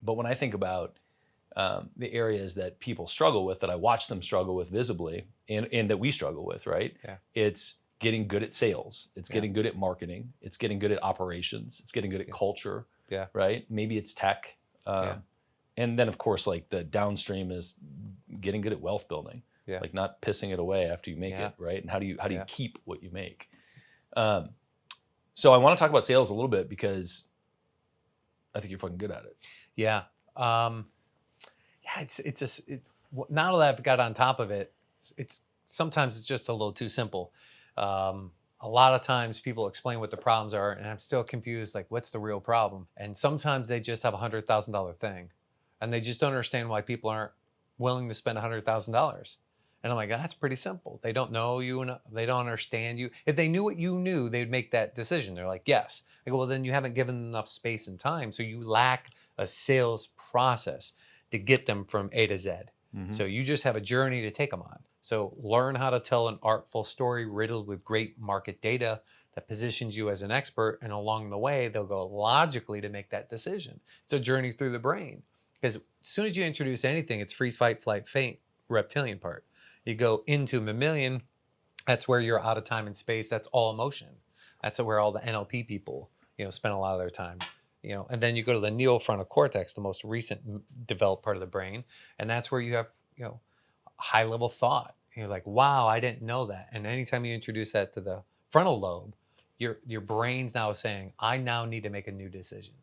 But when I think about the areas that people struggle with, that I watch them struggle with visibly, and that we struggle with, right? Yeah. It's getting good at sales. It's Yeah. getting good at marketing. It's getting good at operations. It's getting good at Yeah. culture. Yeah. Right? Maybe it's tech. Yeah. And then, of course, like the downstream is getting good at wealth building. Yeah. Like not pissing it away after you make Yeah. it, right? And how do you Yeah. keep what you make? So I want to talk about sales a little bit because I think you're fucking good at it. Yeah. Yeah. It's now that I've got on top of it, sometimes it's just a little too simple. A lot of times people explain what the problems are, and I'm still confused. Like, what's the real problem? And sometimes they just have $100,000 thing, and they just don't understand why people aren't willing to spend $100,000. And I'm like, that's pretty simple. They don't know you, and they don't understand you. If they knew what you knew, they'd make that decision. They're like, yes. I go, well, then you haven't given them enough space and time, so you lack a sales process to get them from A to Z. Mm-hmm. So you just have a journey to take them on. So learn how to tell an artful story riddled with great market data that positions you as an expert. And along the way, they'll go logically to make that decision. It's a journey through the brain. Because as soon as you introduce anything, it's freeze, fight, flight, faint, reptilian part. You go into mammalian, that's where you're out of time and space. That's all emotion. That's where all the NLP people, spend a lot of their time. And then you go to the neofrontal cortex, the most recent developed part of the brain, and that's where you have, high level thought. You're like, wow, I didn't know that. And anytime you introduce that to the frontal lobe, your brain's now saying, I now need to make a new decision.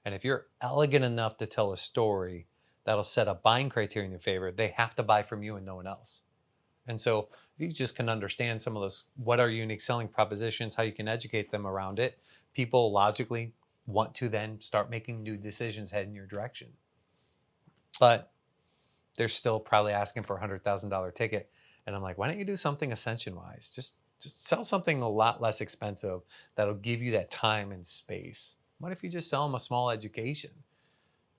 And if you're elegant enough to tell a story that'll set a buying criteria in your favor, they have to buy from you and no one else. And so if you just can understand some of those, what are unique selling propositions, how you can educate them around it, people logically want to then start making new decisions head in your direction. But they're still probably asking for a $100,000 ticket. And I'm like, why don't you do something ascension-wise? Just sell something a lot less expensive that'll give you that time and space. What if you just sell them a small education?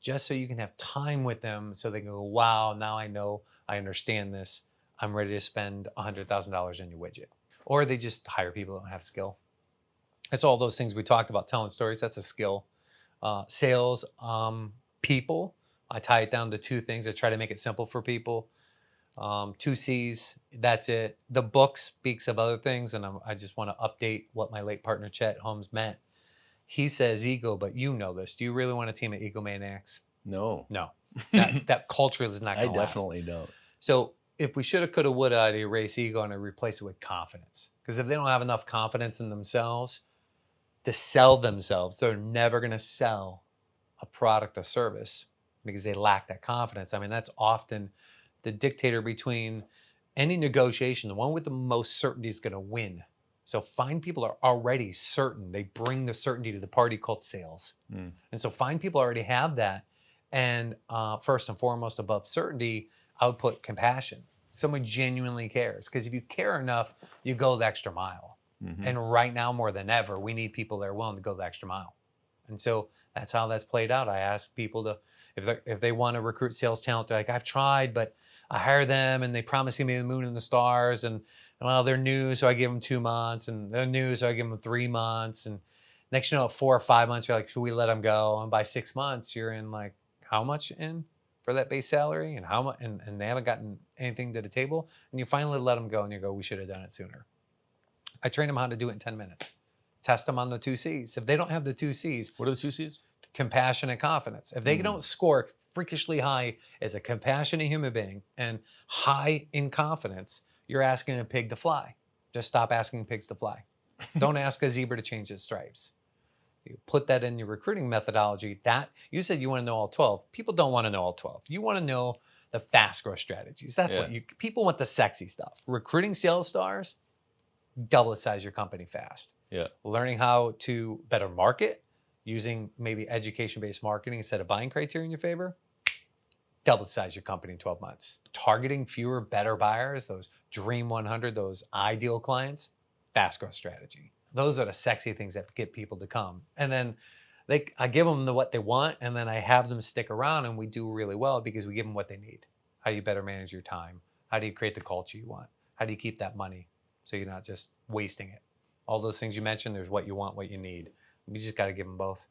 Just so you can have time with them so they can go, wow, now I know, I understand this. I'm ready to spend $100,000 on your widget. Or they just hire people that don't have skill. It's all those things we talked about, telling stories. That's a skill. Sales, people. I tie it down to two things. I try to make it simple for people. 2 C's, that's it. The book speaks of other things, and I just want to update what my late partner Chet Holmes meant. He says ego, but you know this. Do you really want a team of egomaniacs? No. No. That culture is not going to last. I definitely don't. So if we shoulda, coulda, woulda, I'd erase ego and I'd replace it with confidence. Because if they don't have enough confidence in themselves to sell themselves, they're never going to sell a product or service because they lack that confidence. I mean, that's often the dictator between any negotiation. The one with the most certainty is going to win. So find people are already certain. They bring the certainty to the party called sales. And so find people already have that. And first and foremost, above certainty, I would put compassion. Someone genuinely cares. Because if you care enough, you go the extra mile. Mm-hmm. And right now, more than ever, we need people that are willing to go the extra mile. And so that's how that's played out. I ask people to, if they want to recruit sales talent, they're like, I've tried, but I hire them and they promise me the moon and the stars. And well, they're new, so I give them 2 months. And they're new, so I give them 3 months. And next, 4 or 5 months, you're like, should we let them go? And by 6 months, you're in like, how much in for that base salary? And how much? And they haven't gotten anything to the table. And you finally let them go and you go, we should have done it sooner. I train them how to do it in 10 minutes. Test them on the 2 C's. If they don't have the 2 C's. What are the 2 C's? Compassion and confidence. If they don't score freakishly high as a compassionate human being and high in confidence, you're asking a pig to fly. Just stop asking pigs to fly. Don't ask a zebra to change its stripes. You put that in your recruiting methodology. That you said you want to know all 12. People don't want to know all 12. You want to know the fast growth strategies. That's what people want, the sexy stuff. Recruiting sales stars, double size your company fast. Yeah. Learning how to better market, using maybe education-based marketing instead of buying criteria in your favor, double size your company in 12 months. Targeting fewer, better buyers, those Dream 100, those ideal clients, fast growth strategy. Those are the sexy things that get people to come. And then I give them what they want, and then I have them stick around, and we do really well because we give them what they need. How do you better manage your time? How do you create the culture you want? How do you keep that money so you're not just wasting it? All those things you mentioned, there's what you want, what you need. You just got to give them both.